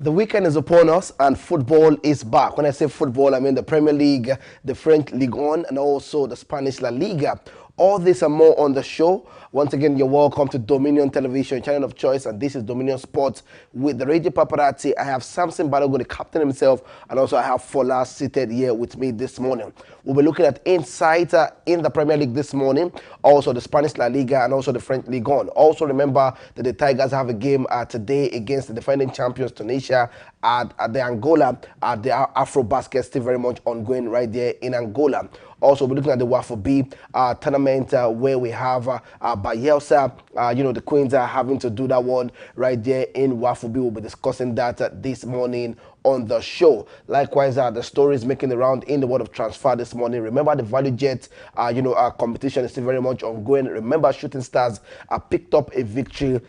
The weekend is upon us and football is back. When I say football, I mean the Premier League, the French Ligue 1 and also the Spanish La Liga. All this and more on the show. Once again, you're welcome to Dominion Television, channel of choice, and this is Dominion Sports with the Radio Paparazzi. I have Samson Balogun, the captain himself, and also I have Fola seated here with me this morning. We'll be looking at insight in the Premier League this morning, also the Spanish La Liga and also the French Ligue 1. Also remember that the Tigers have a game today against the defending champions Tunisia at the Angola. The Afro-Basket still very much ongoing right there in Angola. Also, we're looking at the WAFL B tournament where we have Bayelsa. The Queens are having to do that one right there in WAFL B. We'll be discussing that this morning on the show. Likewise, the stories making the round in the world of transfer this morning. Remember, the Value Jet, competition is still very much ongoing. Remember, Shooting Stars picked up a victory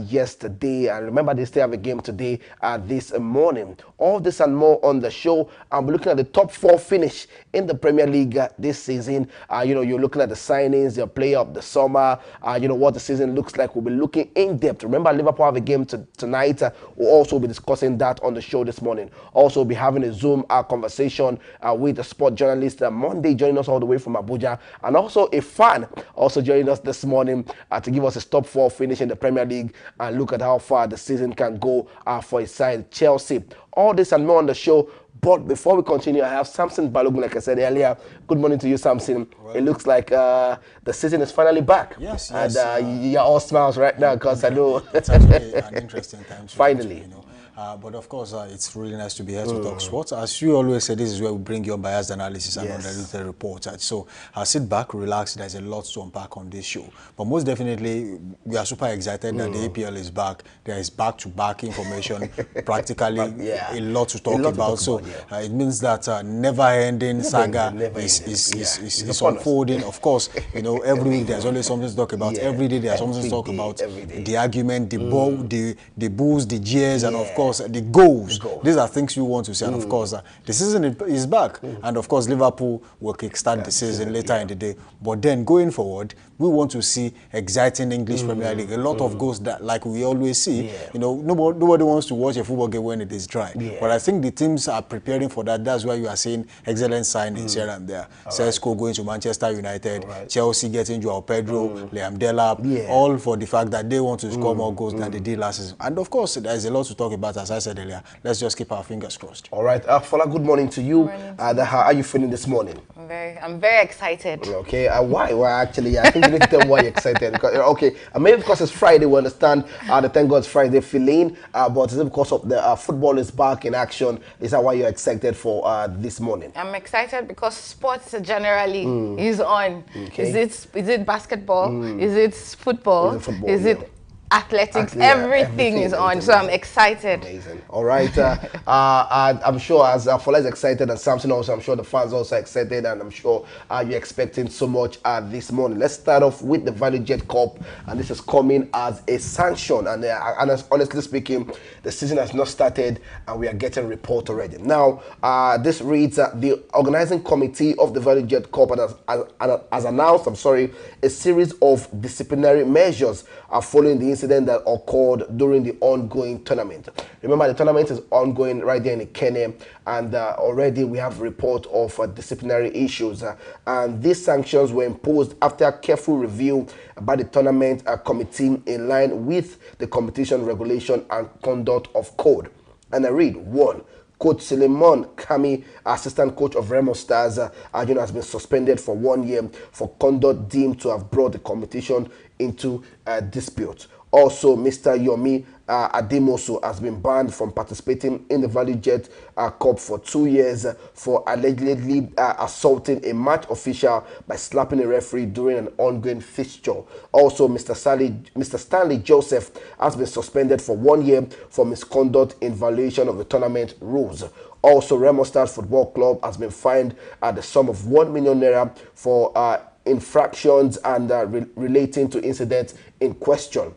yesterday. And remember, they still have a game today this morning. All this and more on the show. I'm looking at the top 4 finish in the Premier League this season. You're looking at the signings, the player of the summer, what the season looks like. We'll be looking in depth. Remember, Liverpool have a game tonight. We'll also be discussing that on the show this morning. Also, we'll be having a Zoom conversation with a sport journalist Monday, joining us all the way from Abuja, and also a fan also joining us this morning to give us a top 4 finish in the Premier League and look at how far the season can go for his side, Chelsea. All this and more on the show. But before we continue, I have Samson Balogun, like I said earlier. Good morning to you, Samson. Well, it looks like the season is finally back. Yes. And you're all smiles right now because I know it's actually an interesting time. Finally. But of course, it's really nice to be here to talk sports. As you always say, this is where we bring your biased analysis and unedited reports. So sit back, relax. There's a lot to unpack on this show. But most definitely, we are super excited that the APL is back. There is back-to-back information, practically a lot to talk about. So it means that never-ending saga is unfolding. Of course, every week there's always something to talk about. Every day there's something to talk about. The argument, the ball, the boos, the jeers, and of course, the goals. These are things you want to see. And of course, the season is back. And of course, Liverpool will kickstart the season later in the day. But then going forward, we want to see exciting English Premier League. A lot of goals that, like we always see, nobody wants to watch a football game when it is dry. But I think the teams are preparing for that. That's why you are seeing excellent signings here and there. Sesko going to Manchester United, Chelsea getting Joao Pedro, Liam Delap, all for the fact that they want to score more goals than they did last season. And of course, there's a lot to talk about, as I said earlier. Let's just keep our fingers crossed. All right. Fola, good morning to you. How are you feeling this morning? I'm very excited. Okay. Why? Well, actually, I think you need to tell me why you're excited. Because, maybe because it's Friday, we understand the Thank God it's Friday feeling. But is it because of the football is back in action? Is that why you're excited for this morning? I'm excited because sports generally is on. Okay. Is it basketball? Is it football? Is it athletics? Everything is on, so I'm excited. Amazing. All right. I'm sure as Fola is excited and Samson also, I'm sure the fans are also excited, and I'm sure you're expecting so much this morning. Let's start off with the Value Jet Cup, and this is coming as a sanction. And honestly speaking, the season has not started, and we are getting report already. Now, this reads the organizing committee of the Value Jet Cup has announced, a series of disciplinary measures following the incident that occurred during the ongoing tournament. Remember, the tournament is ongoing right there in Kenya, and already we have report of disciplinary issues. And these sanctions were imposed after careful review by the tournament committee in line with the competition regulation and conduct of code. And I read, 1. Coach Suleiman Kami, assistant coach of Remo Stars, has been suspended for 1 year for conduct deemed to have brought the competition into dispute. Also, Mr. Yomi Ademoso has been banned from participating in the Value Jet Cup for 2 years for allegedly assaulting a match official by slapping a referee during an ongoing fixture. Also, Mr. Stanley Joseph has been suspended for 1 year for misconduct in violation of the tournament rules. Also, Remo Stars Football Club has been fined at the sum of 1 million naira for infractions and relating to incidents in question.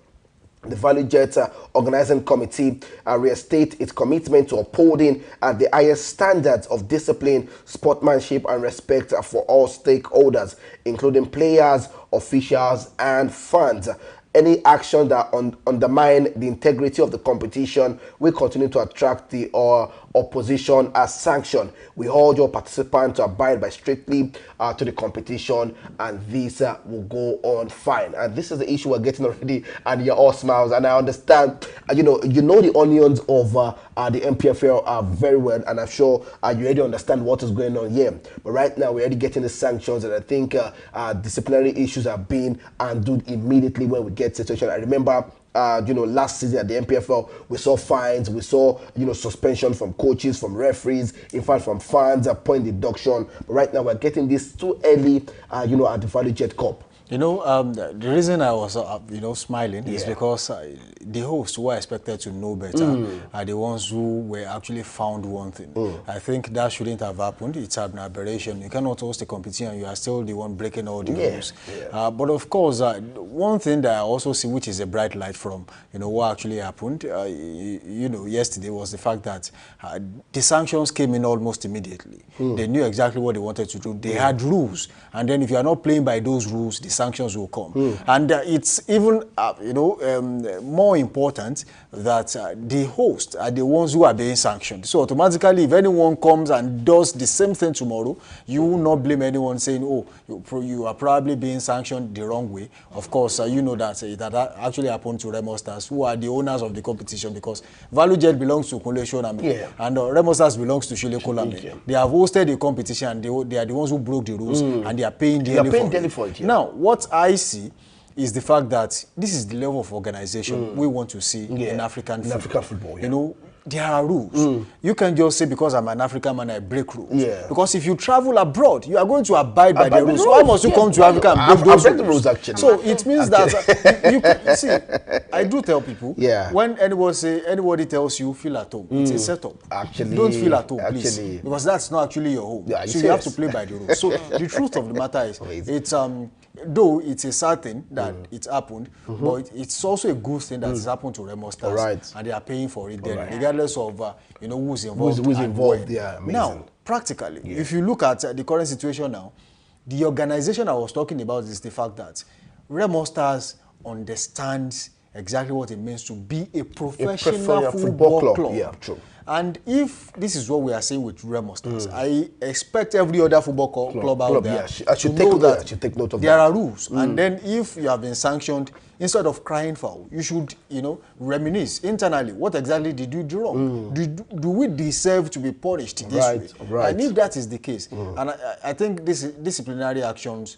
The Value Jet Organizing Committee reinstate its commitment to upholding the highest standards of discipline, sportsmanship, and respect for all stakeholders, including players, officials, and fans. any action that undermine the integrity of the competition will continue to attract the opposition as sanction. We urge all participants to abide by strictly to the competition, and this will go on fine. And this is the issue we're getting already, and you're all smiles. And I understand, you know the onions of the NPFL very well, and I'm sure you already understand what is going on here. But right now, we're already getting the sanctions, and I think disciplinary issues are being handled immediately when we get situation. I remember last season at the NPFL, we saw fines, we saw, suspension from coaches, from referees, in fact, from fans, point deduction. But right now, we're getting this too early, at the Value Jet Cup. The reason I was, smiling is because the hosts who are expected to know better are the ones who were actually found wanting. I think that shouldn't have happened. It's an aberration. You cannot host a competition and you are still the one breaking all the rules. But of course, one thing that I also see, which is a bright light from, what actually happened, yesterday, was the fact that the sanctions came in almost immediately. They knew exactly what they wanted to do. They had rules. And then if you are not playing by those rules, the sanctions will come. And it's even, more important that the hosts are the ones who are being sanctioned. So automatically, if anyone comes and does the same thing tomorrow, you will not blame anyone saying, oh, you are probably being sanctioned the wrong way. Of course, you know that that actually happened to Remo Stars, who are the owners of the competition, because ValueJet belongs to Kunle Shoname, and Remo Stars belongs to Shile Kolame. They have hosted the competition, and they are the ones who broke the rules, and they are paying daily for it. Now, what I see is the fact that this is the level of organization we want to see in African football. There are rules. You can't just say because I'm an African man, I break rules. Because if you travel abroad, you are going to abide by the rules. Why must you come to Africa and break those rules? Actually. So it means that you see, I do tell people, when anybody tells you feel at home, it's a setup. Actually, don't feel at home, please, because that's not actually your home. So you have to play by the rules. So the truth of the matter is, it's though it's a sad thing that it's happened, but it's also a good thing that it's happened to Remo Stars, and they are paying for it then, regardless of who's involved. Who's involved? Yeah, amazing. Now, practically, if you look at the current situation now, the organization I was talking about is the fact that Remo Stars understands exactly what it means to be a professional football club. Yeah, true. And if this is what we are saying with Remo Stars, I expect every other football club out there to know that take note of there are rules. And then if you have been sanctioned, instead of crying foul, you should, reminisce internally. What exactly did you do wrong? Do we deserve to be punished in this way? And if that is the case, and I think disciplinary actions,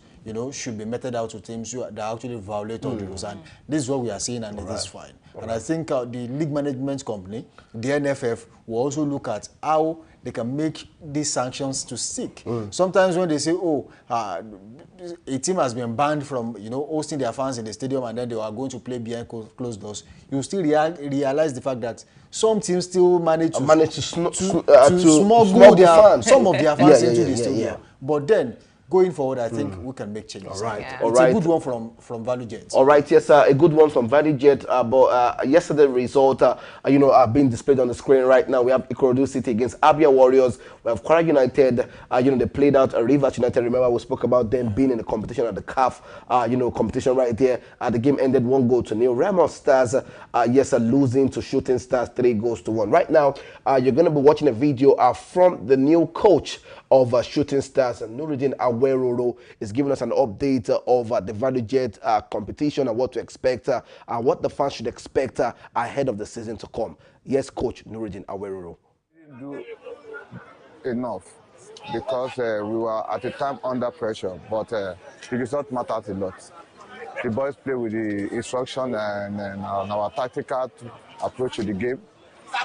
should be meted out to teams that actually violate all the rules. And this is what we are seeing, and it is fine. And I think the league management company, the NFF, will also look at how they can make these sanctions to stick. Sometimes when they say, a team has been banned from, hosting their fans in the stadium, and then they are going to play behind closed doors, you still realize the fact that some teams still manage to smuggle some of their fans into the stadium. But then, going forward, I think we can make changes. All right. It's a good one from ValueJet. All right, yes, a good one from ValueJet. But yesterday's result, are being displayed on the screen right now. We have Ikorodu City against Abia Warriors. We have Kwara United. They played out Rivers United. Remember, we spoke about them being in the competition at the CAF, competition right there. The game ended 1-0. Remo Stars, losing to Shooting Stars 3-1. Right now, you're going to be watching a video from the new coach of Shooting Stars, and Nuruddin Aweroro is giving us an update of the ValueJet competition and what to expect, what the fans should expect ahead of the season to come. Yes, Coach Nuruddin Aweroro. Do enough because we were at the time under pressure, but the result matters a lot. The boys play with the instruction and our tactical approach to the game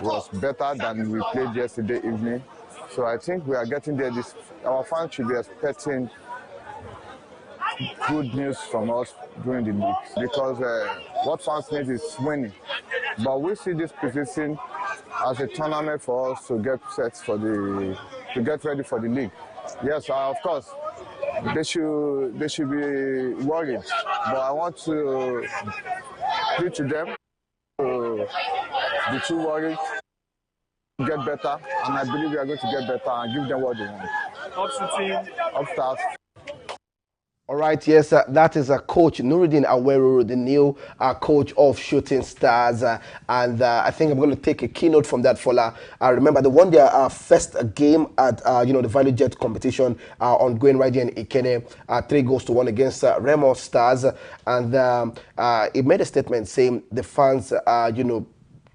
was better than we played yesterday evening. So I think we are getting there. Our fans should be expecting good news from us during the league, because what fans need is winning. But we see this position as a tournament for us to get set to get ready for the league. Yes, of course, they should be worried, but I want to plead to them to be too worried. Get better, and I believe we are going to get better and give them what they want. Upstart. All right, yes, that is Coach Nuruddin Aweruru, the new coach of Shooting Stars, and I think I'm going to take a keynote from that. Fola, remember they won their first game at the Value Jet competition ongoing right here in Ikene, 3-1 against Remo Stars, and he made a statement saying the fans,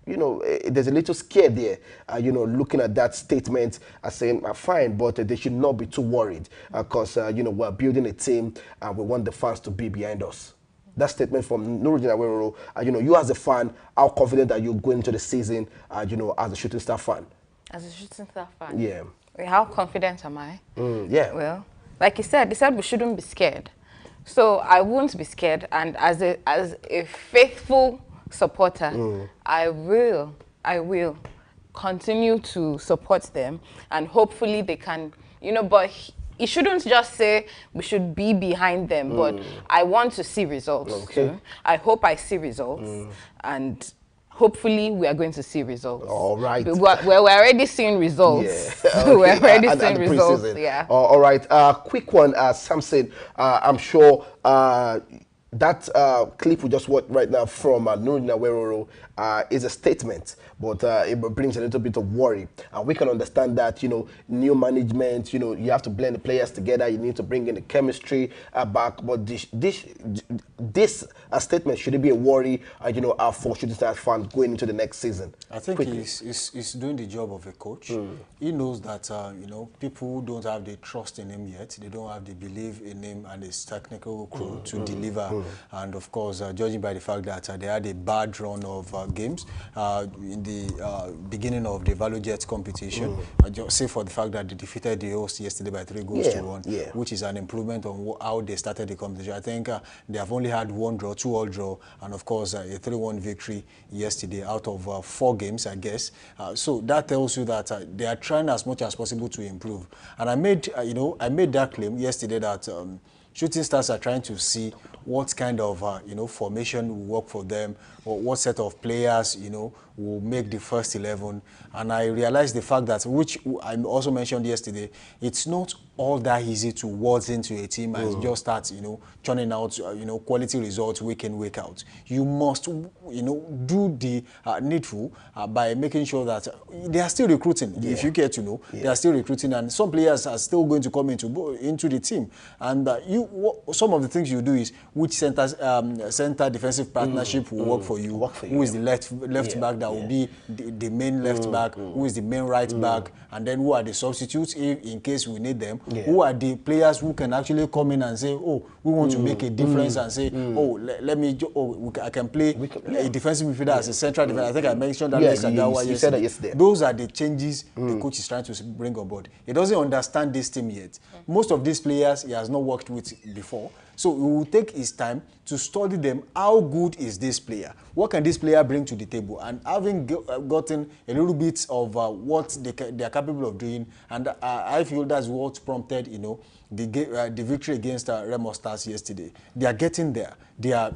there's a little scare there, looking at that statement, saying, fine, but they should not be too worried because, we're building a team and we want the fans to be behind us. That statement from Nuruddin Aweruru, you as a fan, how confident are you going into the season, as a Shooting Star fan? As a Shooting Star fan? Yeah. Wait, how confident am I? Yeah. Well, like he said we shouldn't be scared. So I won't be scared, and as a faithful supporter, I will continue to support them, and hopefully they can, but he shouldn't just say we should be behind them, but I want to see results. Okay. So I hope I see results, and hopefully we are going to see results. All right. But we're already seeing results. Yeah. Okay. We're already seeing results. Yeah. All right. Quick one, Samson. I'm sure that clip we just watched right now from Nuruddin Aweruru is a statement, but it brings a little bit of worry. And we can understand that, new management, you have to blend the players together, you need to bring in the chemistry back. But this statement, should it be a worry, for Shooting Stars fans going into the next season? I think he's doing the job of a coach. He knows that, people don't have the trust in him yet. They don't have the belief in him and his technical crew to deliver. And of course, judging by the fact that they had a bad run of games in the beginning of the Value Jet competition, just say for the fact that they defeated the host yesterday by 3-1, which is an improvement on how they started the competition. I think they have only had 1 draw, 2-all draw, and of course a 3-1 victory yesterday out of 4 games, I guess. So that tells you that they are trying as much as possible to improve. And I made, I made that claim yesterday that Shooting Stars are trying to see what kind of, formation will work for them, or what set of players, will make the first 11. And I realized the fact that, which I also mentioned yesterday, it's not all that easy to waltz into a team and just start, churning out, quality results week in, week out. You must, do the needful by making sure that they are still recruiting. If you care to know, they are still recruiting, and some players are still going to come into the team. And some of the things you do is which center defensive partnership will work for you. Who is the left back that will be the main left back? Who is the main right back? And then who are the substitutes in case we need them? Who are the players who can actually come in and say, oh, we want to make a difference, and say, oh, I can play a defensive midfielder as a central defender. I think I mentioned that you said that yesterday. Those are the changes the coach is trying to bring on board. He doesn't understand this team yet. Most of these players he has not worked with before. So he will take his time to study them. How good is this player? What can this player bring to the table? And having gotten a little bit of what they are capable of doing, and I feel that's what prompted, the victory against Remo Stars yesterday. They are getting there. They are,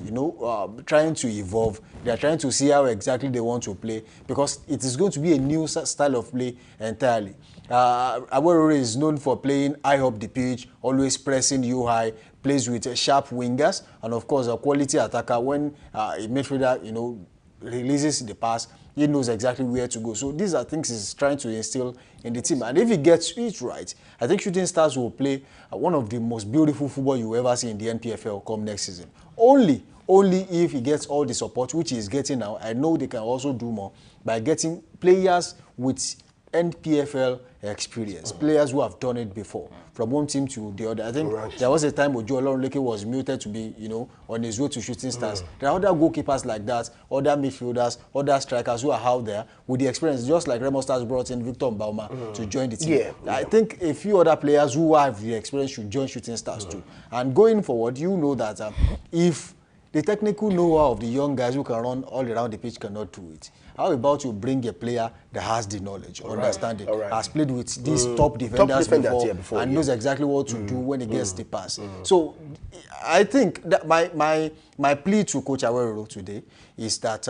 trying to evolve. They are trying to see how exactly they want to play, because it is going to be a new style of play entirely. Aweruru is known for playing high up the pitch, always pressing you high, plays with sharp wingers, and of course a quality attacker. When a midfielder, releases the pass, he knows exactly where to go. So these are things he's trying to instill in the team. And if he gets it right, I think Shooting Stars will play one of the most beautiful football you will ever see in the NPFL come next season. Only if he gets all the support, which he is getting now. I know they can also do more by getting players with NPFL experience, players who have done it before, from one team to the other. I think there was a time where Joe Olorunleke was muted to be, on his way to Shooting Stars. There are other goalkeepers like that, other midfielders, other strikers who are out there with the experience, just like Remo Stars brought in Victor Mbauma to join the team. I think a few other players who have the experience should join Shooting Stars too. And going forward, you know that if the technical know-how of the young guys who can run all around the pitch cannot do it, how about you bring a player that has the knowledge, understanding, has played with these top defenders before, and knows exactly what to do when he gets the pass. So I think that my plea to Coach Aweruru today is that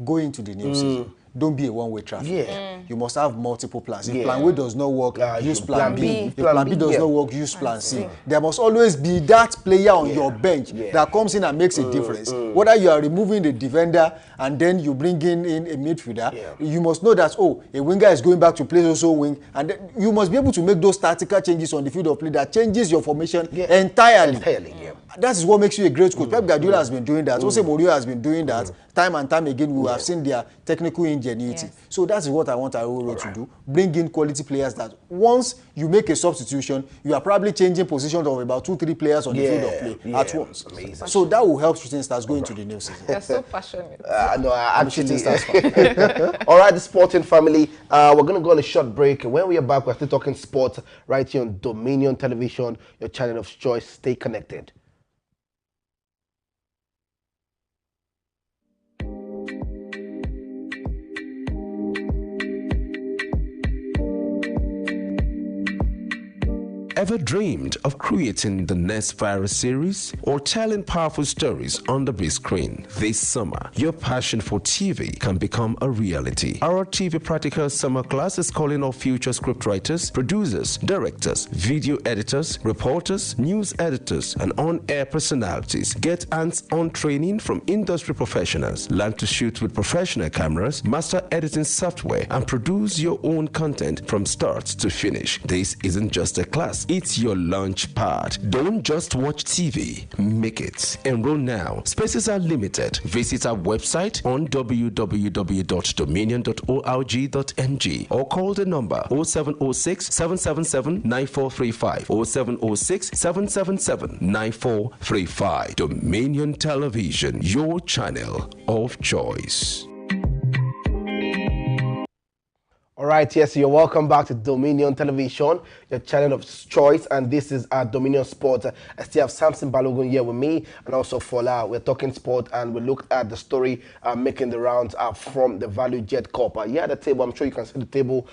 going to the new season, don't be a one-way traffic. Yeah. You must have multiple plans. If Yeah. plan A does not work, use plan B. If Plan plan B B, does yeah. not work, use plan C. There must always be that player on your bench Yeah. that comes in and makes a difference. Whether you are removing the defender and then you bring in a midfielder, you must know that, oh, a winger is going back to play also wing, and then you must be able to make those tactical changes on the field of play that changes your formation entirely. That is what makes you a great coach. Pep Guardiola has been doing that. Jose Mourinho has been doing that. Time and time again, we have seen their technical ingenuity. Yes. So that is what I want Aurora to do. Bring in quality players that once you make a substitution, you are probably changing positions of about 2-3 players on the field of play at once. Amazing. So that will help Shooting Stars go into the new season. You're so passionate. No, I'm actually. Shooting Stars fan. All right, the sporting family. We're going to go on a short break. When we are back, we're still talking sport right here on Dominion Television, your channel of choice. Stay connected. Ever dreamed of creating the next virus series or telling powerful stories on the big screen? This summer, your passion for TV can become a reality. Our TV Practical Summer Class is calling all future scriptwriters, producers, directors, video editors, reporters, news editors, and on-air personalities. Get hands-on training from industry professionals. Learn to shoot with professional cameras, master editing software, and produce your own content from start to finish. This isn't just a class. It's your launch pad. Don't just watch TV. Make it. Enroll now. Spaces are limited. Visit our website on www.dominion.org.ng or call the number 0706 777 9435 0706 777 9435. Dominion Television, your channel of choice. All right, yes, you're welcome back to Dominion Television, your channel of choice, and this is our Dominion Sport. I still have Samson Balogun here with me, and also Fola. We're talking sport, and we look at the story making the rounds from the Value Jet Cup. Here at the table, I'm sure you can see the table,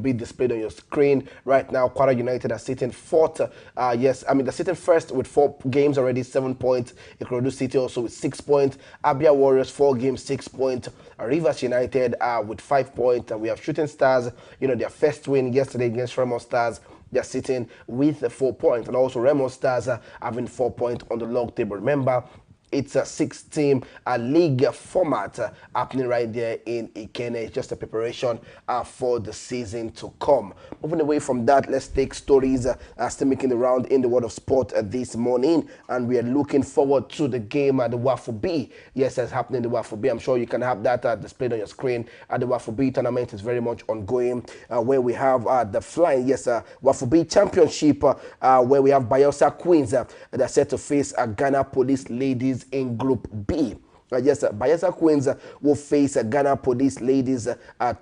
be displayed on your screen right now. Kwara United are sitting fourth. They're sitting first with 4 games already, 7 points. Ikorodu City also with 6 points. Abia Warriors 4 games, 6 points. Rivers United with 5 points. And we have Shooting Stars, their first win yesterday against Remo Stars. They're sitting with 4 points. And also Remo Stars having 4 points on the log table. Remember, it's a 6-team league format happening right there in Ikene. It's just a preparation for the season to come. Moving away from that, let's take stories still making the round in the world of sport this morning. And we are looking forward to the game at the Wafu B. Yes, it's happening in the Wafu B. I'm sure you can have that displayed on your screen. The Wafu B tournament is very much ongoing, where we have the flying, Wafu B Championship, where we have Bayelsa Queens that are set to face Ghana Police Ladies in Group B. Bayelsa Queens will face Ghana Police Ladies,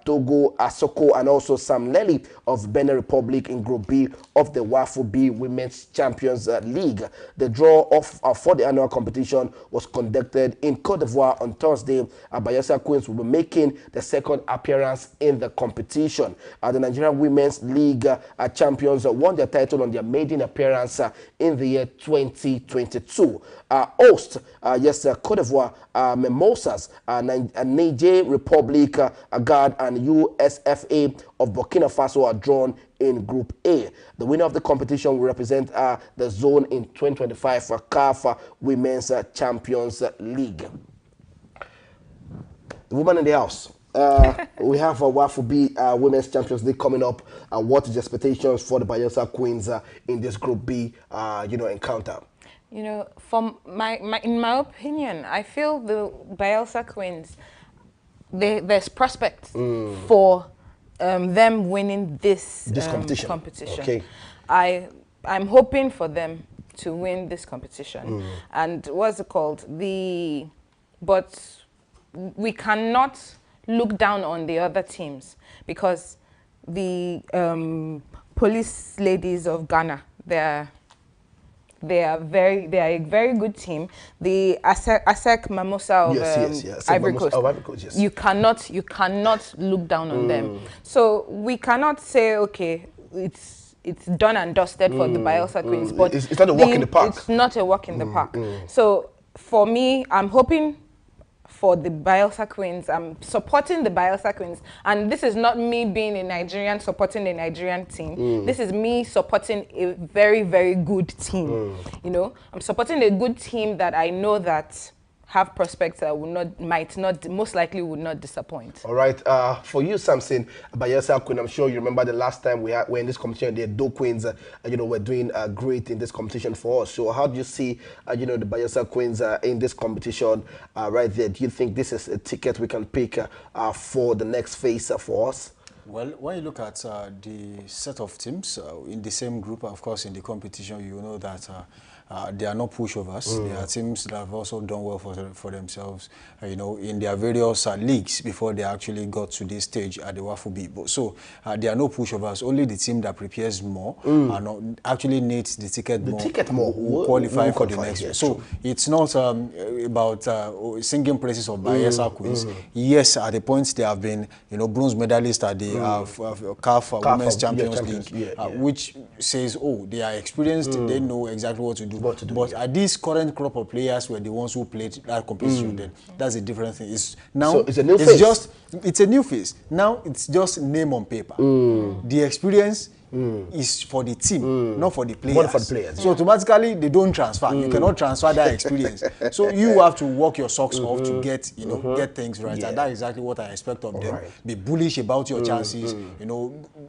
Togo, Asoko, and also Sam Lely of Benin Republic in Group B of the Wafu B Women's Champions League. The draw for the annual competition was conducted in Cote d'Ivoire on Thursday. Bayelsa Queens will be making the second appearance in the competition. The Nigerian Women's League champions won their title on their maiden appearance in the year 2022. Cote d'Ivoire, Mimosas, Niger Republic, Agad, and USFA of Burkina Faso are drawn in Group A. The winner of the competition will represent the zone in 2025 for CAF Women's Champions League. The woman in the house. We have a Wafu B Women's Champions League coming up. What is the expectations for the Bayelsa Queens in this Group B, encounter? From in my opinion, I feel the Bayelsa Queens, there's prospects for them winning this competition. Okay. I'm hoping for them to win this competition. And what's it called? But we cannot look down on the other teams, because the Police Ladies of Ghana, they are a very good team. The ASEC Mimosa of Ivory Coast. Yes. You cannot look down on them. So we cannot say, okay, it's done and dusted for the Bayelsa Queens, but it's not a walk in the park. It's not a walk in the park. So for me, I'm hoping for the Bayelsa Queens. I'm supporting the Bayelsa Queens. And this is not me being a Nigerian supporting a Nigerian team. This is me supporting a very, very good team. You know, I'm supporting a good team that I know that have prospects that most likely would not disappoint. All right, for you, Samson, Bayelsa Queen, I'm sure you remember the last time we were in this competition, the Do Queens, were doing great in this competition for us. So how do you see, the Bayelsa Queens in this competition right there? Do you think this is a ticket we can pick for the next phase for us? Well, when you look at the set of teams in the same group, of course, in the competition, you know that they are not pushovers. They are teams that have also done well for themselves, in their various leagues before they actually got to this stage at the WAFB. So they are no pushovers. Only the team that prepares more and actually needs the ticket more will qualify for the next year. So it's not about singing praises of Bayelsa Queens. Yes, at the points they have been, bronze medalists at the CAF Women's Champions League, which says, oh, they are experienced, they know exactly what to do. But at this current crop of players were the ones who played that competition, then that's a different thing. It's a new phase. It's a new phase. Now it's just name on paper. The experience is for the team, not for the players. Not for the players. So automatically they don't transfer. You cannot transfer that experience. So you have to work your socks off to get get things right. And that's exactly what I expect of them. Right. Be bullish about your chances.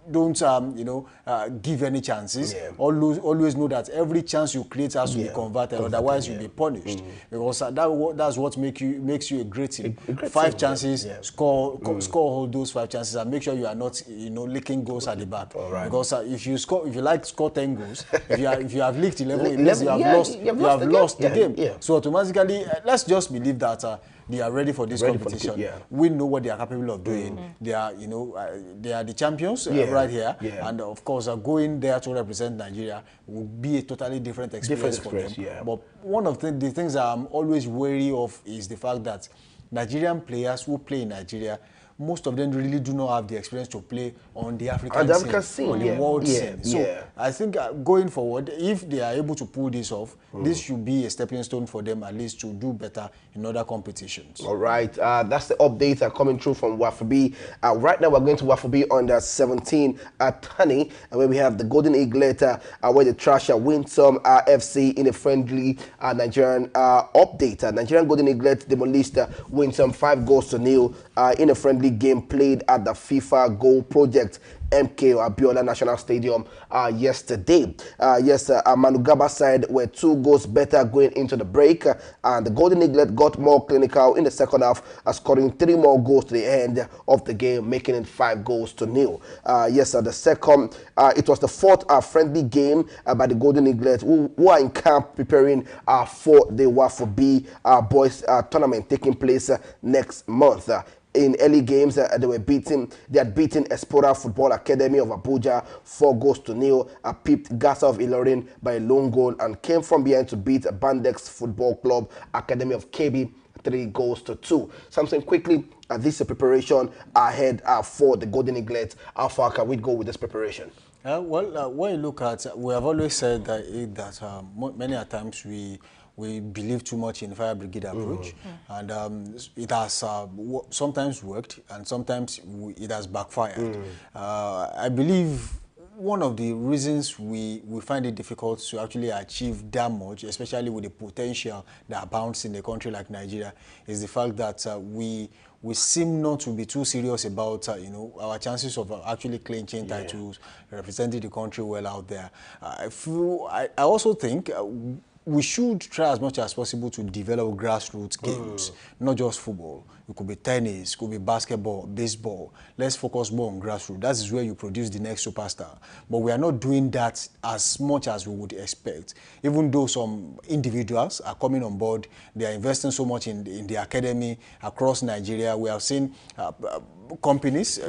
Don't give any chances. Always know that every chance you create has to be converted. Otherwise you'll be punished. Because that's what makes you a great team. Five chances, score all those 5 chances, and make sure you are not licking goals at the back. Because if you score 10 goals, if you have leaked 11, it means you have lost the game. So automatically, let's just believe that they are ready for this competition. We know what they are capable of doing. They are, they are the champions right here, and of course, going there to represent Nigeria will be a totally different experience for them. But one of the things that I'm always wary of is the fact that Nigerian players who play in Nigeria, most of them really do not have the experience to play on the African scene, on the world scene. So I think going forward, if they are able to pull this off, this should be a stepping stone for them at least to do better in other competitions. All right, that's the updates coming through from WAFB. Right now we're going to WAFB under 17 at Tani, where we have the Golden Eaglet, where the Trasher win some FC in a friendly Nigerian update. Nigerian Golden Eaglet demolished win some 5-0 in a friendly game played at the FIFA Goal Project MK Abiola National Stadium yesterday. Manugaba side were 2 goals better going into the break, and the Golden Eaglet got more clinical in the second half, scoring 3 more goals to the end of the game, making it 5-0. The second, it was the 4th friendly game by the Golden Eaglet, who are in camp preparing for the WAFB boys tournament taking place next month. In early games, they had beaten Espora Football Academy of Abuja 4-0, pipped Gasa of Ilorin by a lone goal, and came from behind to beat Bandex Football Club Academy of KB 3-2. Something quickly, this is a preparation ahead for the Golden Eaglet. How far can we go with this preparation? When you look at, we have always said that many a times we believe too much in fire brigade approach, and it has sometimes worked and sometimes it has backfired. I believe one of the reasons we find it difficult to actually achieve that much, especially with the potential that abounds in a country like Nigeria, is the fact that we seem not to be too serious about our chances of actually clinching titles, representing the country well out there. I also think we should try as much as possible to develop grassroots games, not just football. It could be tennis, it could be basketball, baseball. Let's focus more on grassroots. That is where you produce the next superstar. But we are not doing that as much as we would expect. Even though some individuals are coming on board, they are investing so much in the academy across Nigeria. We have seen companies,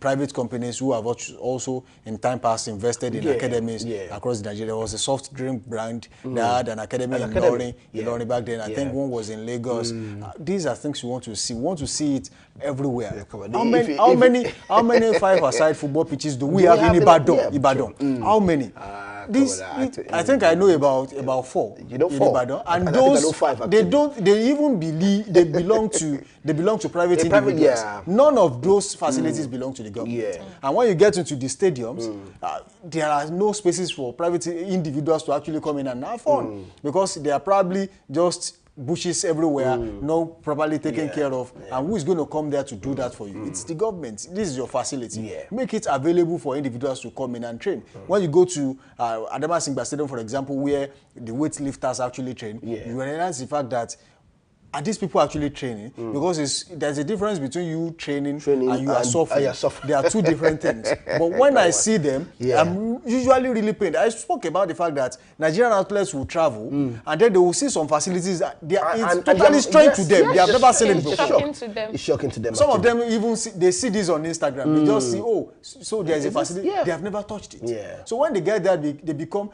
private companies who have also in time past invested in academies across Nigeria. There was a soft drink brand that had an academy in Ilorin back then. I think one was in Lagos. These are things we want to see. We want to see it everywhere. How many 5-a-side football pitches do we have in Ibadan? How many? I think I know about 4. You know 4, Ibadan, and I those think I know 5, they actually. don't. They even believe they belong to private individuals. Yeah. None of those facilities belong to the government. Yeah. And when you get into the stadiums, there are no spaces for private individuals to actually come in and have fun because they are probably just bushes everywhere, not properly taken care of. And who is going to come there to do that for you? It's the government. This is your facility. Yeah. Make it available for individuals to come in and train. When you go to Adama Singba Stadium, for example, where the weightlifters actually train, you realize the fact that are these people actually training? Because there's a difference between you training and you are suffering. They are two different things. But when I see them, I'm usually really pained. I spoke about the fact that Nigerian athletes will travel and then they will see some facilities. It's totally strange to them. They have never seen it before. It's shocking to them. Some of them even they see this on Instagram. They just see, so there's a facility. They have never touched it. Yeah. So when they get there, they become...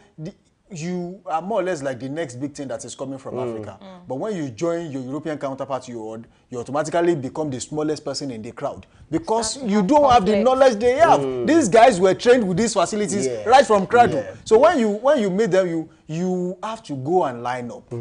You are more or less like the next big thing that is coming from Africa. But when you join your European counterpart, you automatically become the smallest person in the crowd because you don't have the knowledge they have. These guys were trained with these facilities right from cradle. So when you meet them, you have to go and line up.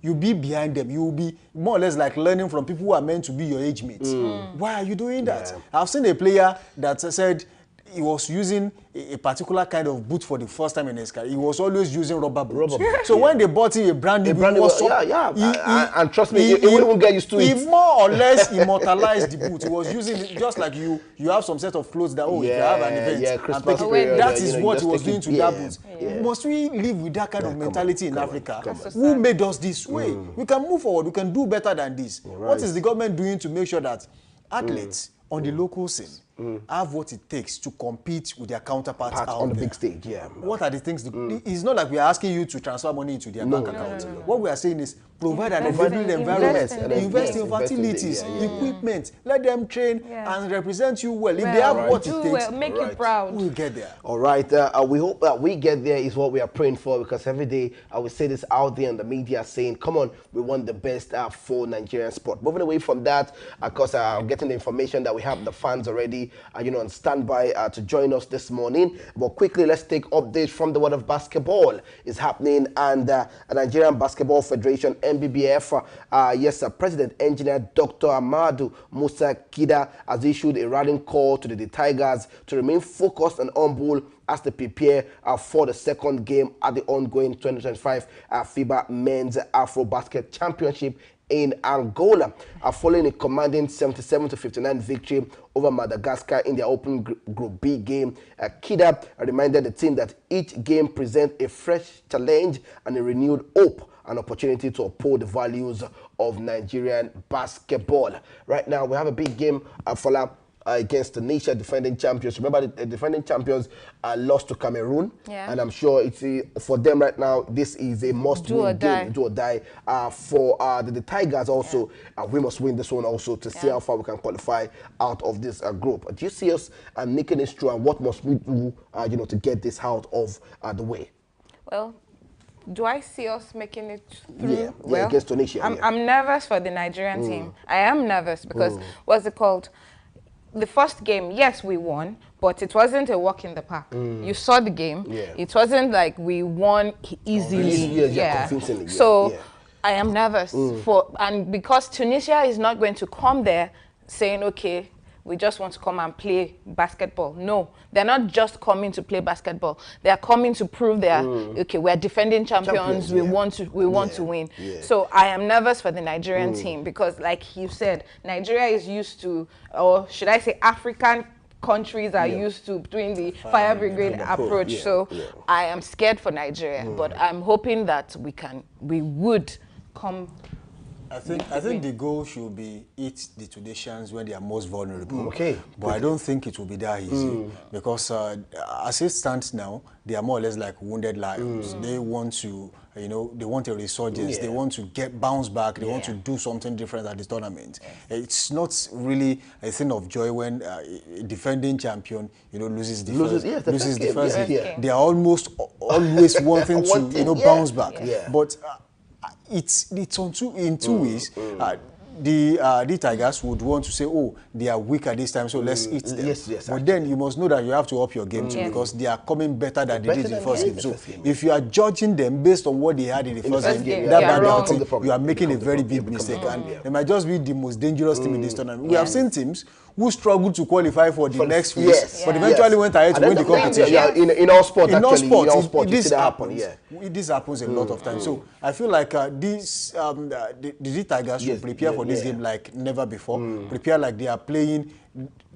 You be behind them. You will be more or less like learning from people who are meant to be your age mates. Why are you doing that? I've seen a player that said he was using a particular kind of boot for the first time in his career. He was always using rubber boots. So when they bought him a brand new boot, and trust me, he wouldn't get used to it. He more or less immortalized the boot. He was using it just like you have some set of clothes that if you have an event, that is what he was doing to that boot. Must we live with that kind of mentality in Africa? Who made us this way? We can move forward. We can do better than this. What is the government doing to make sure that athletes on the local scene have what it takes to compete with their counterparts out on the there? big stage? What are the things? It's not like we are asking you to transfer money into their bank account. What we are saying is provide an enabling environment, invest in facilities, equipment, let them train and represent you well. If they have what it takes, make you proud. We'll get there. All right. We hope that we get there is what we are praying for, because every day I would say this out there in the media saying, come on, we want the best for Nigerian sport. Moving away from that, of course, I'm getting the information that we have the fans already on standby to join us this morning. But quickly, let's take updates from the world of basketball. Is happening, and Nigerian Basketball Federation, NBBF, President Engineer Dr. Amadu Musa Kida has issued a rallying call to the Tigers to remain focused and humble as they prepare for the second game at the ongoing 2025 FIBA Men's Afro Basket Championship in Angola, following a commanding 77-59 victory over Madagascar in their open Group B game. Kida reminded the team that each game presents a fresh challenge and a renewed hope, an opportunity to uphold the values of Nigerian basketball. Right now, we have a big game against Tunisia, defending champions. Remember, the defending champions lost to Cameroon, and I'm sure it's for them right now. This is a must-win game, do or die. For the Tigers also, we must win this one also to see how far we can qualify out of this group. Do you see us making this through, and what must we do, to get this out of the way? Well, do I see us making it through? Yeah, against Tunisia. I'm nervous for the Nigerian team. I am nervous because what's it called? The first game, yes, we won, but it wasn't a walk in the park. You saw the game. It wasn't like we won easily. Convincingly. So I am nervous and because Tunisia is not going to come there saying, okay, we just want to come and play basketball. No, they're not just coming to play basketball. They're coming to prove they're okay. We're defending champions. We want to win. So I am nervous for the Nigerian team because, like you said, Nigeria is used to, or should I say, African countries are used to doing the fire brigade approach. So I am scared for Nigeria, but I'm hoping that we would come. I think the goal should be eat the Tunisians when they are most vulnerable. But I don't think it will be that easy because as it stands now, they are more or less like wounded lions. They want to, they want a resurgence. They want to bounce back. They want to do something different at this tournament. It's not really a thing of joy when a defending champion, loses the first game. They are almost always wanting to, bounce back. But it's in two ways. the Tigers would want to say, oh, they are weak at this time, so let's eat them. Yes, but actually. then you must know that you have to up your game too, because they are coming better than they did in the first game. So game. if you are judging them based on what they had in the first first game, game, that yeah, bad wrong. outing, Becomes the you are problem. making a Becomes very the big problem. mistake, Becomes the and problem. they might just be the most dangerous team in this tournament. We Yeah. have seen teams who struggled to qualify for the next phase, yes, but yeah. eventually went ahead to And win the then competition. Yeah, in all sport, In all actually, sports, in all sport, you this see that happen. happens. Yeah. This happens a lot of times. So I feel like the Tigers should Yes, prepare for this yeah. game like never before. Prepare like they are playing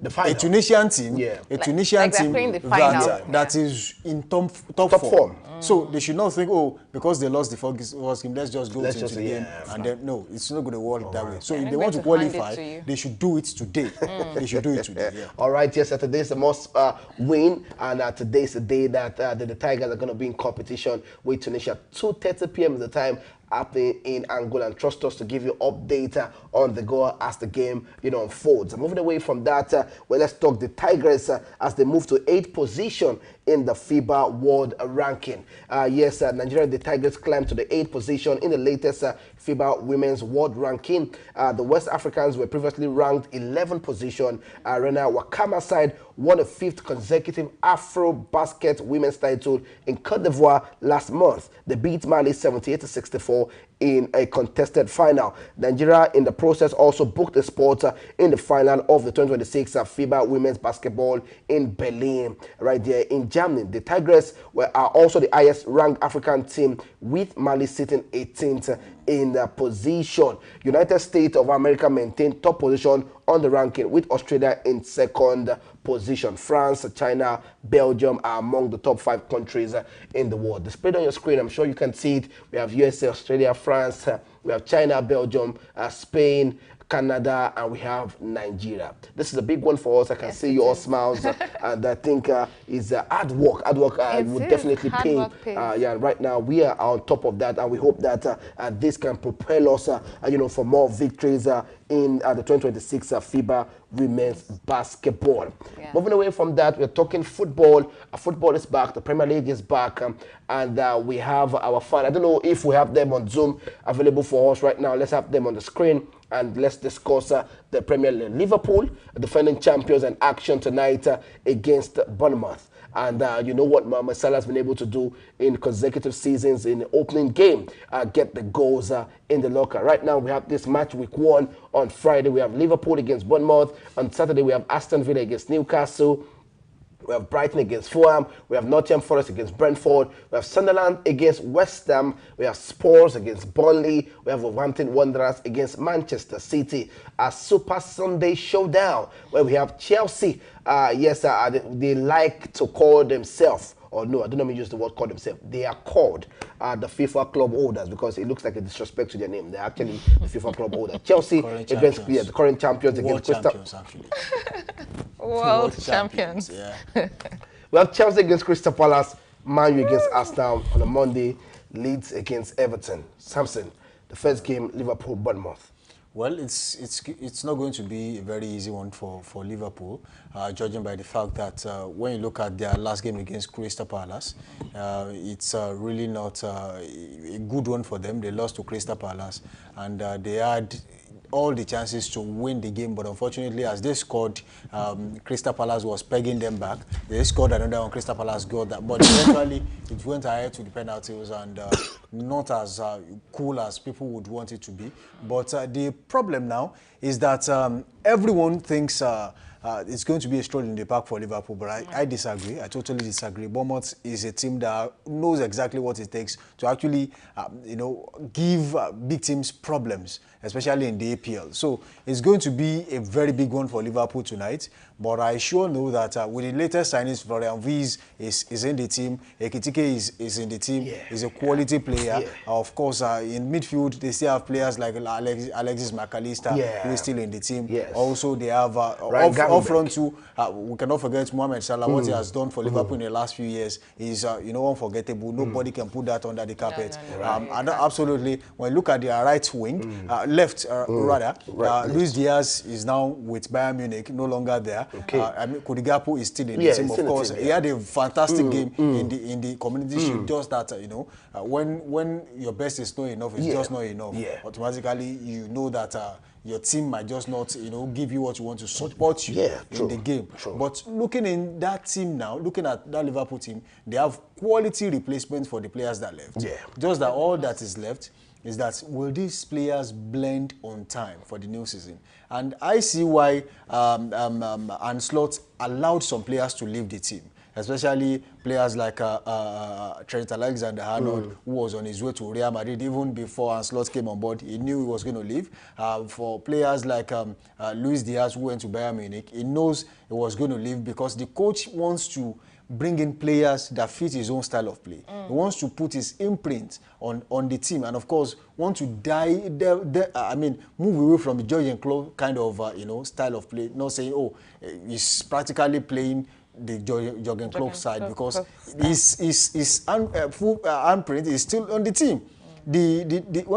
The final. a Tunisian team, Yeah. a Like Tunisian they're team playing the final. that Yeah. is in top Top form. So they should not think, oh, because they lost the first game, let's just go Let's into just- the game. yeah, And then, no, it's not going to work that way. So if They're they want to going to hand it qualify, to you. they should do it today. They should do it today, yeah. All right, yes, today's the most win, and today's the day that the Tigers are going to be in competition with Tunisia. 2:30 p.m. is the time happening in Angola, and trust us to give you update on the go as the game unfolds. Moving away from that, well, let's talk the Tigers as they move to 8th position in the FIBA World Ranking. Yes, Nigeria, the Tigers climbed to the 8th position in the latest FIBA Women's World Ranking. The West Africans were previously ranked 11th position. Rena Wakama side won a 5th consecutive Afro Basket Women's title in Cote d'Ivoire last month. They beat Mali 78-64 in a contested final. Nigeria, in the process, also booked a spot in the final of the 2026 FIBA Women's Basketball in Berlin, right there in Germany. The Tigers are also the highest ranked African team, with Mali sitting 18th in the position. United States of America maintained top position on the ranking, with Australia in 2nd position. France, China, Belgium are among the top 5 countries in the world. Displayed on your screen, I'm sure you can see it. We have USA, Australia, France, we have China, Belgium, Spain, Canada, and we have Nigeria. This is a big one for us. I can see your smiles, and I think it's hard work. Hard work would is. definitely Hard pay. work pays. Yeah, right now we are on top of that, and we hope that this can propel us, for more victories in the 2026 FIBA Women's Basketball. Yeah. Moving away from that, we're talking football. Football is back. The Premier League is back, and we have our fans. I don't know if we have them on Zoom available for us right now. Let's have them on the screen, and let's discuss the Premier League. Liverpool, defending champions, in action tonight against Bournemouth. And you know what Mohamed Salah has been able to do in consecutive seasons in the opening game, get the goals in the locker. Right now we have this match week 1 on Friday. We have Liverpool against Bournemouth. On Saturday we have Aston Villa against Newcastle. We have Brighton against Fulham. We have Nottingham Forest against Brentford. We have Sunderland against West Ham. We have Spurs against Burnley. We have Wolverhampton Wanderers against Manchester City. A Super Sunday showdown where we have Chelsea. They like to call themselves, or no, I don't know if use the word call themselves. They are called the FIFA club holders, because it looks like a disrespect to their name. They're actually the FIFA club holders. Chelsea Current against champions. the current champions World against Crystal. champions, actually. World champions. Yeah. We have Chelsea against Crystal Palace, Man U against Arsenal on a Monday, Leeds against Everton. Samson, the first game, Liverpool, Bournemouth. Well, it's not going to be a very easy one for Liverpool, judging by the fact that when you look at their last game against Crystal Palace, it's really not a good one for them. They lost to Crystal Palace, and they had all the chances to win the game, but unfortunately, as they scored, Crystal Palace was pegging them back. They scored another one, Crystal Palace got that, but eventually it went ahead to the penalties, and not as cool as people would want it to be. But the problem now is that everyone thinks it's going to be a stroll in the park for Liverpool, but I disagree. I totally disagree. Bournemouth is a team that knows exactly what it takes to actually, give big teams problems, especially in the APL. So it's going to be a very big one for Liverpool tonight. But I sure know that with the latest signings, Florian Wirtz is in the team. Ekitike is in the team. Yeah. He's a quality player. Yeah. Of course, in midfield, they still have players like Alexis McAllister, Yeah. who is still in the team. Yes. Also, they have Ryan up front Gravenberch. too. We cannot forget Mohamed Salah. What he has done for Liverpool in the last few years is unforgettable. Nobody can put that under the carpet. And absolutely, when you look at their right wing, left rather, Luis Diaz is now with Bayern Munich, no longer there. player. Okay. I mean, Kodigapo is still in Yeah, the team. he's Of in the course, team, he yeah. had a fantastic game in the Community Shield. Just that, when your best is not enough, it's just not enough. Yeah. Automatically, you know that your team might just not, give you what you want to support you in the game. True. But looking in that team now, looking at that Liverpool team, they have quality replacements for the players that left. Yeah. Just that all that is left is that will these players blend on time for the new season? And I see why Ancelotti allowed some players to leave the team, especially players like Trent Alexander-Arnold, who was on his way to Real Madrid even before Ancelotti came on board. He knew he was going to leave. For players like Luis Diaz, who went to Bayern Munich, he knows he was going to leave because the coach wants to bring in players that fit his own style of play. He wants to put his imprint on the team, and of course, want to move away from the Jurgen Klopp kind of style of play. Not saying, he's practically playing the Jurgen Klopp side because his handprint is still on the team. When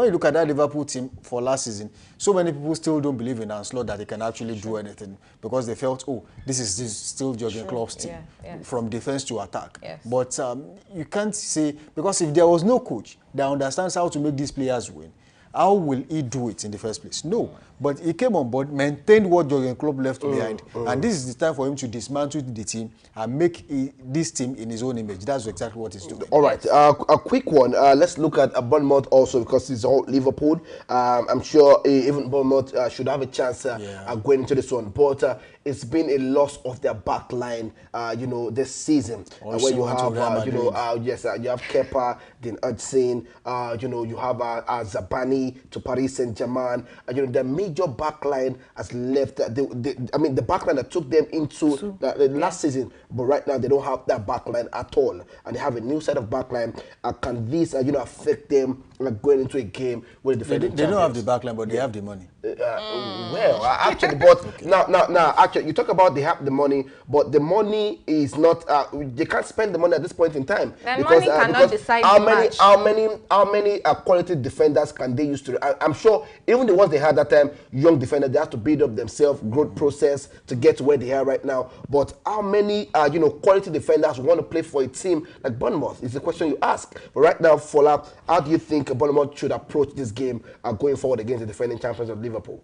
you look at that Liverpool team for last season, so many people still don't believe in Ancelotti that he can actually do anything because they felt, this is still Jurgen Klopp's team from defense to attack. Yes. But you can't say, because if there was no coach that understands how to make these players win, how will he do it in the first place? No. But he came on board, maintained what Jurgen Klopp left behind, and this is the time for him to dismantle the team and make this team in his own image. That's exactly what he's doing. All right, a quick one. Let's look at Bournemouth also because it's all Liverpool. I'm sure even Bournemouth should have a chance going into this one. But it's been a loss of their back line, this season. Also Where you went to have, Real Madrid. you have Kepa, Dean Hudson, you have Zabani to Paris Saint-Germain. The major back line has left. The back line that took them into the last season, but right now they don't have that back line at all, and they have a new set of back line. Can this affect them going into a game with the defending They don't have the back line, but they have the money. Actually, but now, actually, you talk about they have the money, but the money is not. They can't spend the money at this point in time. Then money cannot decide how the many, match. how many quality defenders can they use to? I'm sure even the ones they had that time, young defenders, they have to build up themselves, growth process to get to where they are right now. But how many, quality defenders want to play for a team like Bournemouth? Is the question you ask. But right now, Fola, how do you think Bournemouth should approach this game going forward against the defending champions of Liverpool?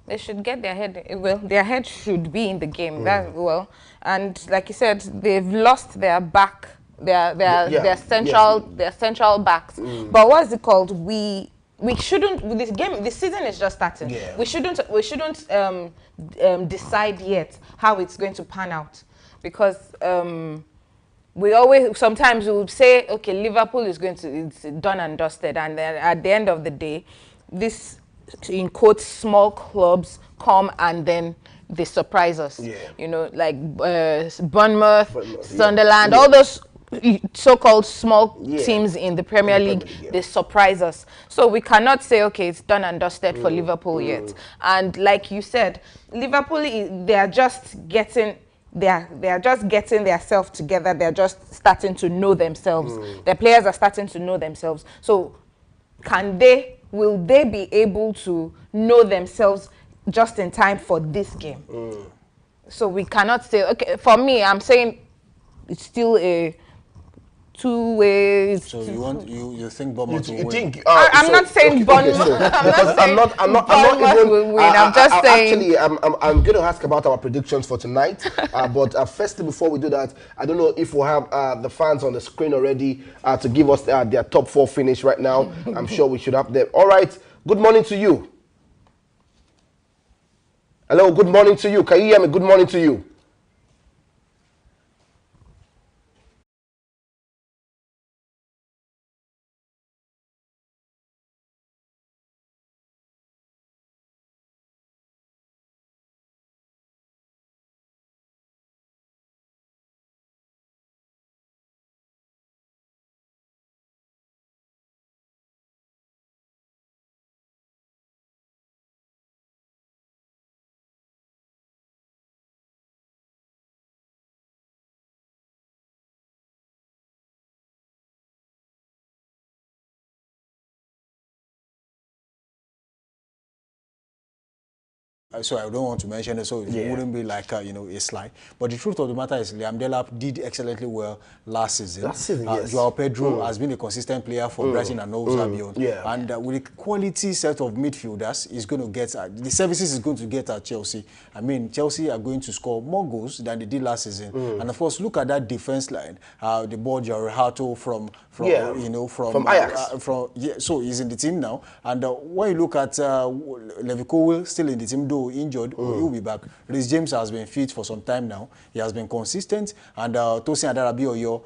They should get their head. Well, their head should be in the game. And like you said, they've lost their back, their central backs. But what's it called? We shouldn't. This game, the season is just starting. Yeah. We shouldn't decide yet how it's going to pan out, because sometimes we will say, okay, Liverpool is it's done and dusted, and then at the end of the day, this, in quotes, small clubs come and then they surprise us. Like Bournemouth, Sunderland, all those so-called small teams in the Premier League, they surprise us. So we cannot say, okay, it's done and dusted for Liverpool yet. And like you said, Liverpool, they are just getting themselves together. They're just starting to know themselves. Their players are starting to know themselves. So will they be able to know themselves just in time for this game? So we cannot say, okay, for me, I'm saying it's still a two-way. So you think Bournemouth will win? I'm not saying Bournemouth. I'm not even will win. I'm just saying. Actually, I'm going to ask about our predictions for tonight. But firstly, before we do that, I don't know if we'll have the fans on the screen already to give us their top 4 finish right now. I'm sure we should have them. All right. Good morning to you. Hello. Good morning to you. Can you hear me? Good morning to you. So I don't want to mention it, so it wouldn't be like a slide. But the truth of the matter is, Liam Delap did excellently well last season. Yes. Joao Pedro has been a consistent player for Brighton and Hove Albion. And with a quality set of midfielders, he's going to get the services he's going to get at Chelsea. I mean, Chelsea are going to score more goals than they did last season. And of course, look at that defense line. The ball Jorge from Ajax. So he's in the team now. And when you look at Levi Colwill still in the team, though injured, he'll be back. Reece James has been fit for some time now. He has been consistent. And Tosin Adarabioyo,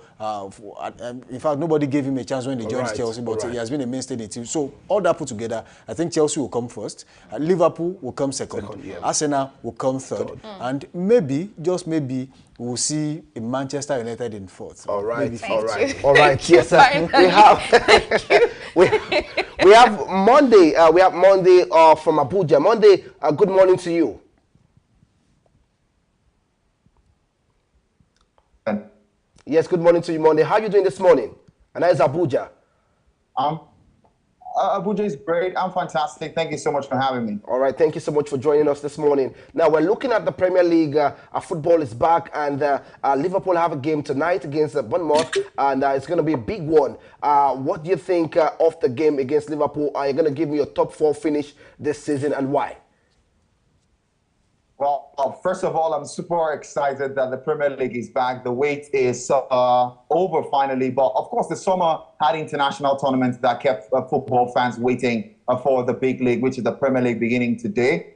in fact, nobody gave him a chance when they joined Chelsea, but he has been a mainstay in the team. So all that put together, I think Chelsea will come first. Liverpool will come second. Arsenal will come third. And maybe, just maybe, we'll see a Manchester United in fourth. All right. Yes, we have Monday. We have Monday from Abuja. Monday, good morning to you. Yes, good morning to you, Monday. How are you doing this morning? And that is Abuja. Abuja is great. I'm fantastic. Thank you so much for having me. All right, thank you so much for joining us this morning. Now, we're looking at the Premier League. Football is back, and Liverpool have a game tonight against Bournemouth, and it's going to be a big one. What do you think of the game against Liverpool? Are you going to give me your top 4 finish this season, and why? Well, first of all, I'm super excited that the Premier League is back. The wait is over finally. But of course, the summer had international tournaments that kept football fans waiting for the big league, which is the Premier League beginning today.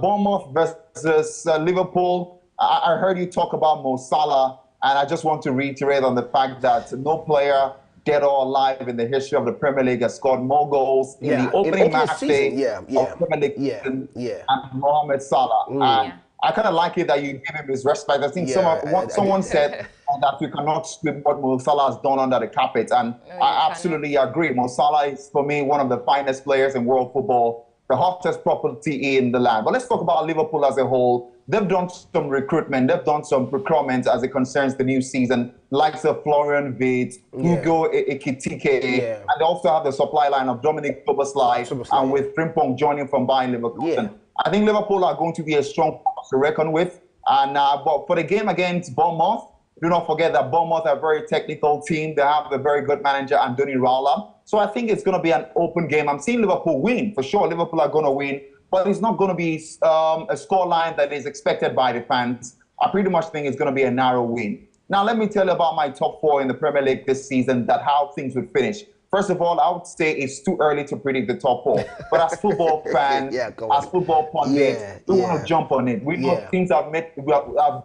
Bournemouth versus Liverpool. I heard you talk about Mo Salah, and I just want to reiterate on the fact that no player, dead or alive, in the history of the Premier League has scored more goals in the opening match day of Premier League season and Mohamed Salah. And I kind of like it that you give him his respect. I think someone said that we cannot sweep what Mo Salah has done under the carpet, and I absolutely agree. Mo Salah is, for me, one of the finest players in world football, the hottest property in the land. But let's talk about Liverpool as a whole. They've done some recruitment. They've done some procurement as it concerns the new season, likes of Florian Wirtz, Hugo Ekitike, and they also have the supply line of Dominic Szoboszlai, and with Frimpong joining from Bayern Leverkusen. I think Liverpool are going to be a strong force to reckon with. And but for the game against Bournemouth, do not forget that Bournemouth are a very technical team. They have a very good manager, Andoni Raiola. So I think it's going to be an open game. I'm seeing Liverpool win. For sure, Liverpool are going to win. But it's not going to be a scoreline that is expected by the fans. I pretty much think it's going to be a narrow win. Now, let me tell you about my top 4 in the Premier League this season, how things would finish. First of all, I would say it's too early to predict the top 4. But as football fans, as football pundits, we want to jump on it. We know teams have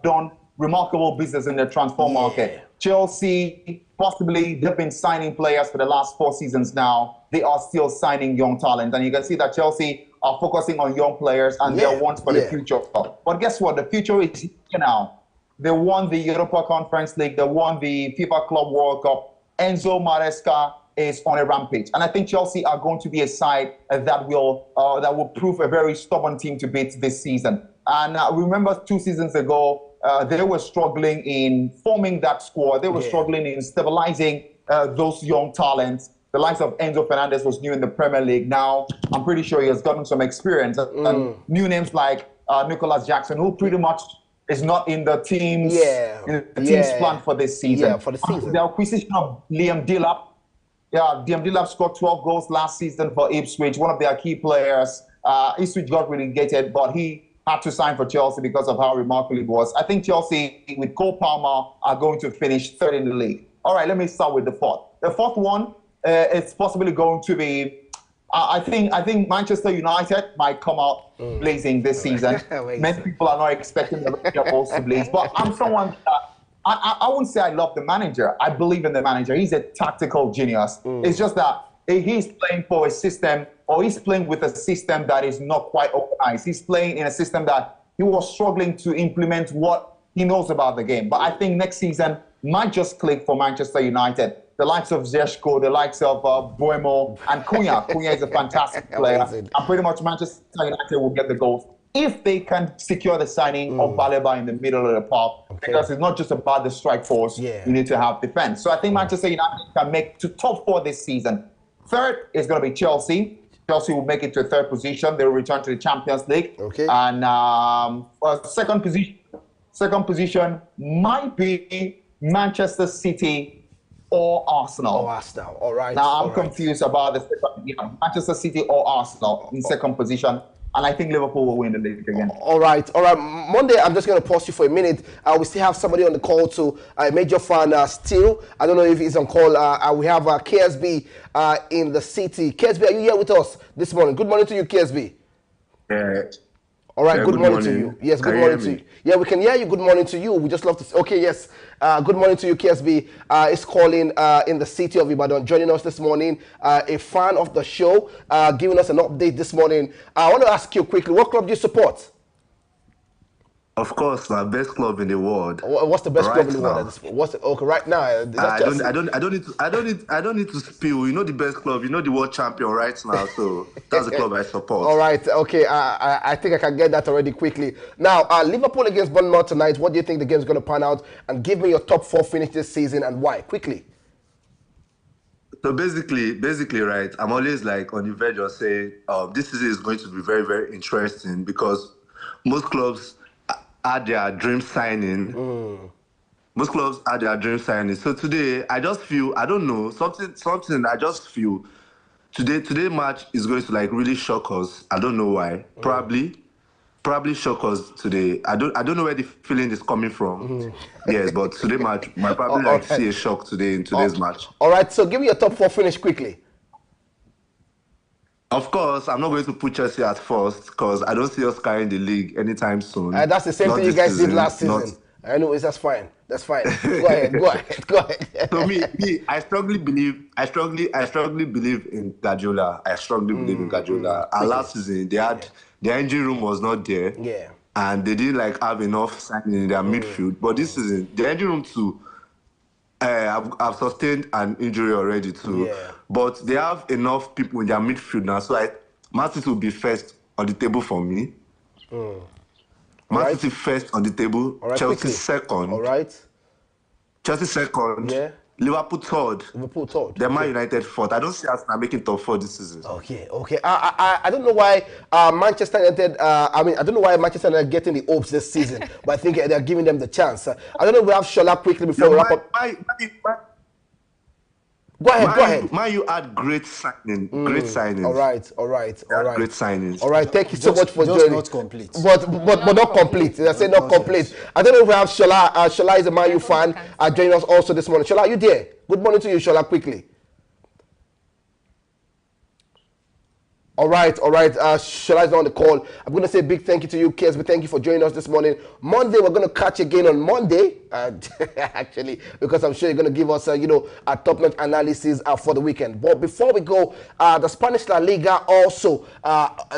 done remarkable business in the transfer market. Chelsea, possibly, they've been signing players for the last 4 seasons now. They are still signing young talent. And you can see that Chelsea are focusing on young players and their wants for the future. But guess what? The future is here now. They won the Europa Conference League. They won the FIFA Club World Cup. Enzo Maresca is on a rampage. And I think Chelsea are going to be a side that will prove a very stubborn team to beat this season. And remember 2 seasons ago, they were struggling in forming that squad. They were struggling in stabilizing those young talents. The likes of Enzo Fernandez was new in the Premier League. Now, I'm pretty sure he has gotten some experience. And new names like Nicholas Jackson, who pretty much is not in the team's, team's plan for this season. For the season. The acquisition of Liam Delap. Liam Delap scored 12 goals last season for Ipswich, one of their key players. Ipswich got relegated, but he had to sign for Chelsea because of how remarkable it was. I think Chelsea, with Cole Palmer, are going to finish 3rd in the league. All right, let me start with the 4th. The 4th one, it's possibly going to be, I think Manchester United might come out blazing this season. Many people are not expecting the Rangers to blaze, but I'm someone that I wouldn't say I love the manager. I believe in the manager. He's a tactical genius. It's just that he's playing for a system, or he's playing with a system that is not quite organized. He's playing in a system that he was struggling to implement what he knows about the game. But I think next season might just click for Manchester United. The likes of Zeshko, the likes of Buemo, and Cunha. Cunha is a fantastic player. And pretty much Manchester United will get the goals if they can secure the signing of Baleba in the middle of the park. Because it's not just about the strike force. You need to have defense. So I think Manchester United can make to top 4 this season. 3rd is going to be Chelsea. Chelsea will make it to a third position. They will return to the Champions League. Okay. And second position might be Manchester City or Arsenal. Oh, Arsenal. All right. Now I'm confused about the second, Manchester City or Arsenal in second position. And I think Liverpool will win the league again. All right. Monday, I'm just going to pause you for a minute. We still have somebody on the call to a major fan still. I don't know if he's on call. We have KSB in the city. KSB, are you here with us this morning? Good morning to you, KSB. All right, good morning to you. Yes, good morning to you. Yeah, we can hear you. Good morning to you. We just love to. Okay, yes. Good morning to you, KSB. Is calling in the city of Ibadan, joining us this morning. A fan of the show, giving us an update this morning. I want to ask you quickly, what club do you support? Of course, the best club in the world. What's the best right club in the now. world? What's okay right now? I don't need to spill. You know the best club. You know the world champion right now. So that's the club I support. All right. Okay. I think I can get that already quickly. Now, Liverpool against Bournemouth tonight. What do you think the game is going to pan out? And give me your top 4 finish this season and why. Quickly. So basically, right. I'm always like on the verge of saying this season is going to be very, very interesting because most clubs had their dream signing. Most clubs had their dream signing. So today, I just feel, I don't know, something I just feel today match is going to like really shock us. I don't know why. Probably shock us today. I don't know where the feeling is coming from. Yes, but today match might probably see a shock today in today's match. All right, so give me your top 4 finish quickly. Of course, I'm not going to put Chelsea at first because I don't see us carrying the league anytime soon. That's the same thing you guys did last season. Anyways, that's fine. That's fine. Go ahead. So me, I strongly believe in Guardiola. I strongly believe in Guardiola. And last season, their injury room was not there. Yeah. And they didn't like have enough signing in their midfield. But this season, the injury room too, I've sustained an injury already too. Yeah. But they have enough people in their midfield now. So Man City will be first on the table for me. Man City first on the table. Right, Chelsea quickly. second. All right. Chelsea second. Yeah. Liverpool third. Then Man United fourth. I don't see Arsenal making top 4 this season. Okay. I don't know why Manchester United. I don't know why Manchester United are getting the hopes this season, but I think they're giving them the chance. I don't know if we have Shola quickly before we wrap up. Go ahead. Man, you had great signings. Great signings. All right. Great signings. All right, thank you so much for just joining. Not complete. But not complete. I say not complete. I don't know if we have Shola. Shola is a Man U fan. Joining us also this morning. Shola, are you there? Good morning to you, Shola, quickly. All right. Shola is on the call. I'm going to say a big thank you to you, KSB. Thank you for joining us this morning. Monday, we're going to catch again on Monday. Actually, because I'm sure you're going to give us, a top-notch analysis for the weekend. But before we go, the Spanish La Liga also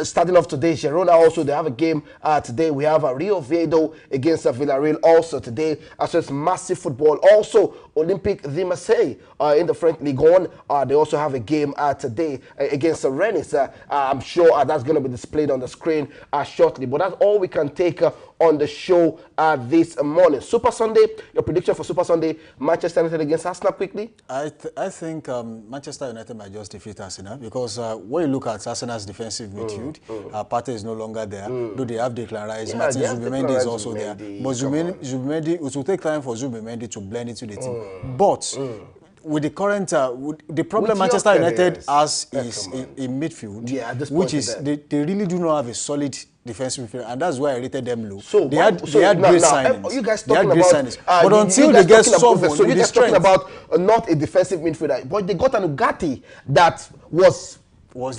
starting off today. Girona also, they have a game today. We have Rio Oviedo against Villarreal also today. So it's massive football. Also, Olympique de Marseille in the French Ligue 1. They also have a game today against Rennes. I'm sure that's going to be displayed on the screen shortly. But that's all we can take on the show this morning. Super Sunday, your prediction for Super Sunday, Manchester United against Arsenal quickly? I think Manchester United might just defeat Arsenal because when you look at Arsenal's defensive midfield, Partey is no longer there. Though they have Declan Rice, Martin Zubimendi is also there. But Zubimendi, it will take time for Zubimendi to blend into the team. But with the current, the problem Manchester United has is in midfield, which is they really do not have a solid defensive midfield, and that's why I rated them low. So they had great signings. You guys talking about but until they get someone, so you guys talking about not a defensive midfielder, but they got an Ugarte that was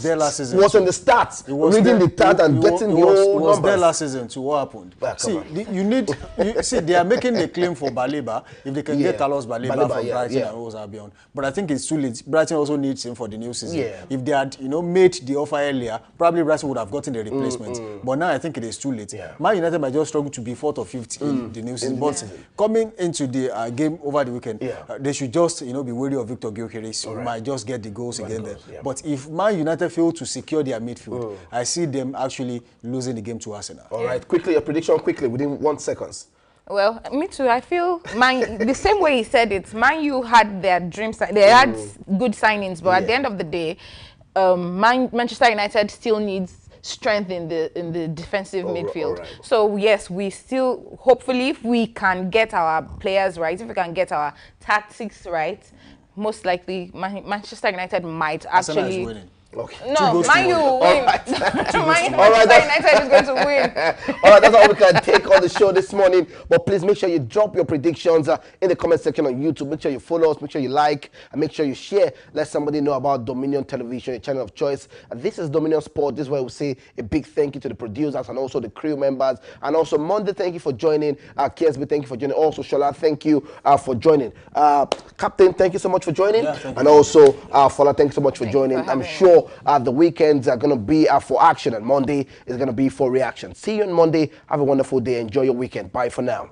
there last season. Was on the stats, reading the stats and getting the old numbers. Was there last season. So what happened? See, they are making a claim for Baleba if they can get Carlos Baleba from Brighton and Hove Albion. But I think it's too late. Brighton also needs him for the new season. If they had, made the offer earlier, probably Brighton would have gotten the replacement. But now I think it is too late. Man United might just struggle to be 4th or 5th in the new season. But coming into the game over the weekend, they should just be wary of Victor Gyökeres. Who might just get the goals again there. But if Man United fail to secure their midfield, I see them actually losing the game to Arsenal. All right, quickly, your prediction quickly, within 1 second. Well, me too. I feel the same way he said it. Man U had their dreams. They had good signings, but at the end of the day, Manchester United still needs strength in the defensive midfield. right. So yes, we still, hopefully, if we can get our players right, if we can get our tactics right, most likely Manchester United might Arsenal is actually. winning. Okay. No, Man U will win. Manchester United is going to win. All right, that's all we can take on the show this morning. But please make sure you drop your predictions in the comment section on YouTube. Make sure you follow us, make sure you like, and make sure you share. Let somebody know about Dominion Television, your channel of choice. This is Dominion Sport. This is where we say a big thank you to the producers and also the crew members. And also Monday, thank you for joining. KSB, thank you for joining. Also Shola, thank you for joining. Captain, thank you so much for joining. Yeah, and also Fola, thank you so much for Thank you joining. for I'm having sure the weekends are going to be for action, and Monday is going to be for reaction. See you on Monday. Have a wonderful day. Enjoy your weekend. Bye for now.